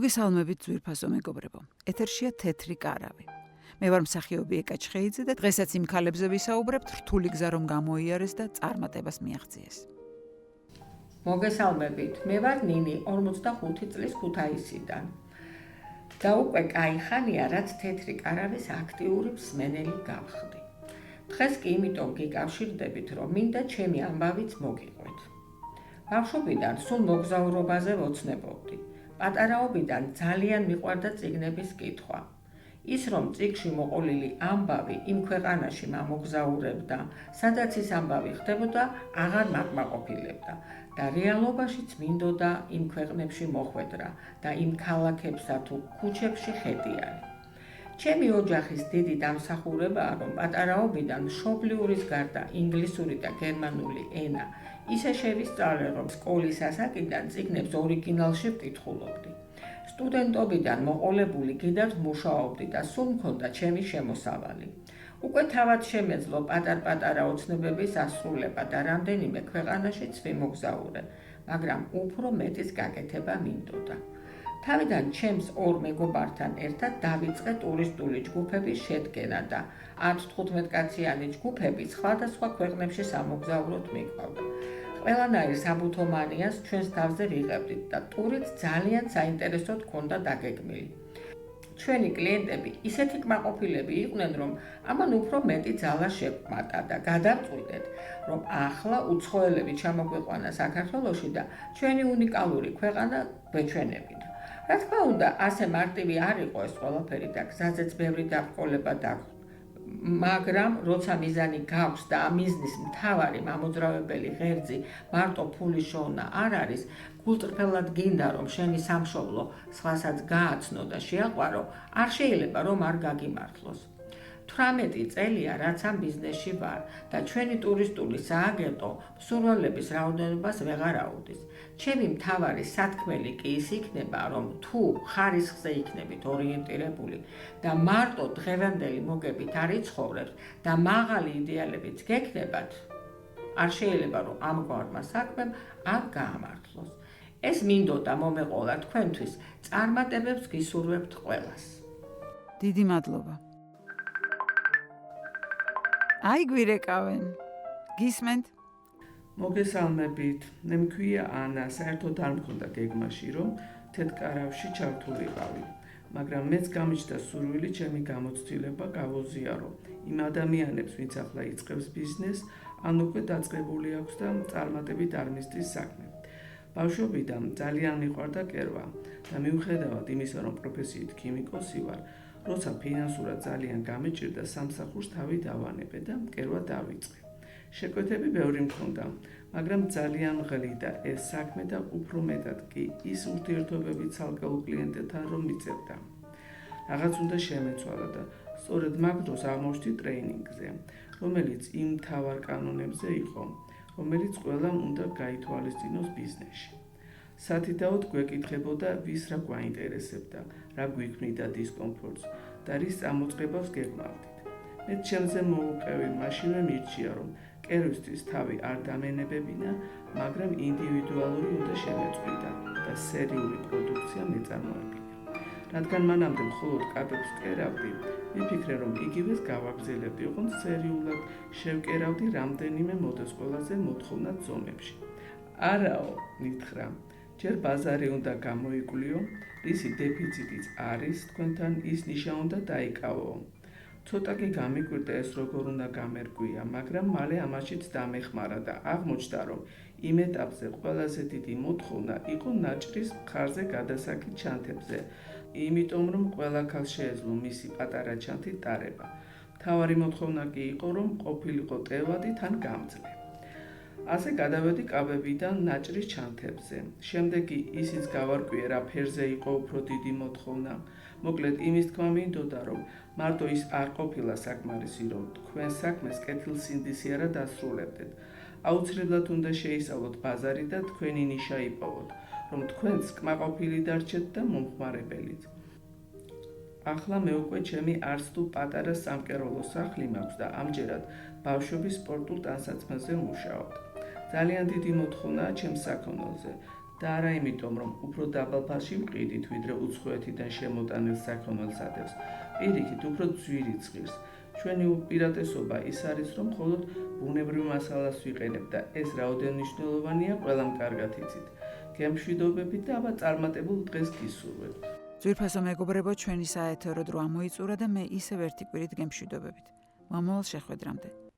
მოგესალმებით ძვირფასო მეგობრებო. ეთერშია თეთრი კარავი. მე ვარ მსახიობი ეკა ჩხეიძე და დღესაც იმ ქალებზე ვისაუბრებთ, რთული გზა რომ გამოიარეს და წარმატებას მიაღწიეს. მოგესალმებით. მე ვარ ნინი, 45 წლის ქუთაისიდან. და უკვე კაი ხანია, რაც თეთრი კარავის აქტიური მსმენელი გავხდი. დღეს კი იმიტომ გიკავშირდებით, რომ მინდა ჩემი ამბავიც მოგიყვეთ. ბავშვობიდან სულ მოგზაურობაზე ვოცნებობდი. პატარაობიდან ძალიან მიყვარდა წიგნების კითხვა. ის რომ წიგნში მოყოლილი ამბავი იმ ქვეყანაში მამოგზაურებდა, სადაც ის ამბავი ხდებოდა, აღარ მაკმაყოფილებდა და რეალობაშიც მინდოდა იმ ქვეყნებში მოხვედრა და იმ ქალაქებსა თუ ქუჩებში ხედიანი. ჩემი ოჯახის დიდი დამსახურებაა, რომ პატარაობიდან მშობლიურის გარდა ინგლისური და გერმანული ენა ისე შევისწავლე, რომ სკოლის ასაკიდან წიგნებს ორიგინალში ვკითხულობდი. სტუდენტობიდან მოყოლებული კიდევ მუშაობდი და სულ მქონდა ჩემი შემოსავალი. უკვე თავად შემეძლო პატარ-პატარა ოცნებების ასრულება და რამდენიმე ქვეყანაშიც ვიმოგზაურე, მაგრამ უფრო მეტის გაკეთება მინდოდა. თავიდან ჩემს ორ მეგობართან ერთად დავიწყე ტურისტული ჯგუფების შედგენა და 10-15 კაციანი ჯგუფები სხვადასხვა ქვეყნებში სამოგზაუროდ მიყვავდა. ყველანაირ საბუთო მანიას ჩვენს თავზე ვიღებდით და ტურით ძალიან საინტერესოდ ჰქონდა დაგეგმილი. ჩვენი კლიენტები ისეთი კმაყოფილები იყვნენ, რომ ამან უფრო მეტი ძალა შეგვმატა და გადავწყვიტეთ, რომ ახლა უცხოელები ჩამოგვიყვანა საქართველოში და ჩვენი უნიკალური ქვეყანა გვეჩვენებინა. რა თქმა უნდა, ასე მარტივი არ იყო ეს ყველაფერი და გზაზეც ბევრი დაბრკოლება დაგვდა. მაგრამ როცა მიზანი გაქვს და ამ მიზნის მთავარი მამოძრავებელი ღერძი მარტო ფულის შოვნა არ არის, გულწრფელად გინდა რომ შენი სამშობლო სხვასაც გააცნო და შეაყვარო, არ შეიძლება რომ არ გაგიმართლოს. 18 წელია რაც ამ ბიზნესში ვარ და ჩვენი ტურისტული სააგენტო მსურველების რაოდენობას ვეღარ აუდის. ჩემი მთავარი სათქმელი კი ის იქნება, რომ თუ ხარისხზე იქნებით ორიენტირებული და მარტო დღევანდელი მოგებით არ იცხოვრებთ და მაღალი იდეალებიც გექნებათ, არ შეიძლება რომ ამგვარმა საქმემ არ გაამართლოს. ეს მინდოდა მომეყოლა თქვენთვის, წარმატებებს გისურვებთ ყველას. დიდი მადლობა. აი გვირეკავენ. გისმენთ? მოგესალმებით. მე მქვია ანა, საერთოდ არ მქონდა გეგმაში, რომ თეთკარავში ჩართულიყავი. მაგრამ მეც გამიჩნდა სურვილი ჩემი გამოცდილება გავოზიარო იმ ადამიანებს, ვინც ახლა იწყებს ბიზნესს, ან უკვე დაწყებული აქვს და წარმატებით არ მისდის საქმე. ბავშვობიდან ძალიან მიყვარდა კერვა და მიუხედავად იმისა, რომ პროფესიით ქიმიკოსი ვარ, როცა ფინანსურად ძალიან გამეჭირდა, სამსახურს თავი დავანებე და კერვა დავიწყე. შეკვეთები ბევრი მქონდა, მაგრამ ძალიან მღლიდა ეს საქმე და უფრო მეტად კი ის ურთიერთობები ცალკეულ კლიენტებთან რომ მიწევდა. რაღაც უნდა შემეცვალა და სწორედ მაგ დროს აღმოჩნდი ტრეინინგზე, რომელიც იმ მთავარ კანონებზე იყო, რომელიც ყველამ უნდა გაითვალისწინოს ბიზნესში. სათითაოდ გვეკითხებოდა, ვის რა გვაინტერესებდა, რა გვიქმნიდა დისკომფორტს და რის წამოწყებას გეგმავდით. მე ჩემზე მოუყევი მაშინვე მირჩია, რომ კერვისთვის თავი არ დამენებებინა, მაგრამ ინდივიდუალური უნდა შემეწყვიტა და სერიული პროდუქცია მეწარმოებინა. რადგან მანამდე მხოლოდ კადრებს ვკერავდი, მიფიქრე, რომ იგივეს გავაგრძელებდი, ოღონდ სერიულად შევკერავდი რამდენიმე მოდელს ყველაზე მოთხოვნად ზომებში. არაო, მითხრა, ჯერ ბაზარი უნდა გამოიკვლიო, რისი დეფიციტიც არის, თქვენთან ის ნიშა უნდა დაიკავო. ცოტა კი გამიკვირდა ეს როგორ უნდა გამერკვია, მაგრამ მალე ამაშიც დამეხმარა და აღმოჩნდა, რომ იმ ეტაპზე ყველაზე დიდი მოთხოვნა იყო ნაჭრის მხარზე გადასაკით ჩანთებზე, იმიტომ რომ ყველა ქალს შეეძლო მისი პატარა ჩანთით ტარება. მთავარი მოთხოვნა კი იყო, რომ ყოფილიყო ტევადი თან გამძლე. ასე გადავედი კაბებიდან ნაჭრის ჩანთებზე. შემდეგ კი ისიც გავარკვიე, რა ფერზე იყო უფრო დიდი მოთხოვნა. მოკლედ იმის თქმა მინდოდა, რომ მარტო ის არ ყოფილა საკმარისი, რომ თქვენ საქმეს კეთილსინდისიერად დასრულებდეთ. აუცილებლად უნდა შეისწავლოთ ბაზარი და თქვენი ნიშა იპოვოთ, რომ თქვენც კმაყოფილი დარჩეთ და მომხმარებელიც. ახლა მე უკვე ჩემი არც თუ პატარა სამკერვალო სახლი მაქვს და ამჯერად ბავშვების სპორტულ ტანსაცმელზე ვმუშაობ. ძალიან დიდი მოთხოვნაა ჩემს საქონელზე და არა იმიტომ, რომ უფრო დაბალ ფასში მყიდით, ვიდრე უცხოეთიდან შემოტანილ საქონელს ადევს. პირიქით, უფრო ძვირი ცხირს. ჩვენი უპირატესობა ის არის, რომ მხოლოდ ბუნებრივ მასალას ვიყენებ და ეს რაოდენ მნიშვნელოვანია, ყველამ კარგად იცით. გემშვიდობებით და აბა წარმატებულ დღეს გისურვებთ. ძვირფასო მეგობრებო, ჩვენი საეთერო დრო ამოიწურა და მე ისევ ერთი კვირით გემშვიდობებით. მომავალ შეხვედრამდე.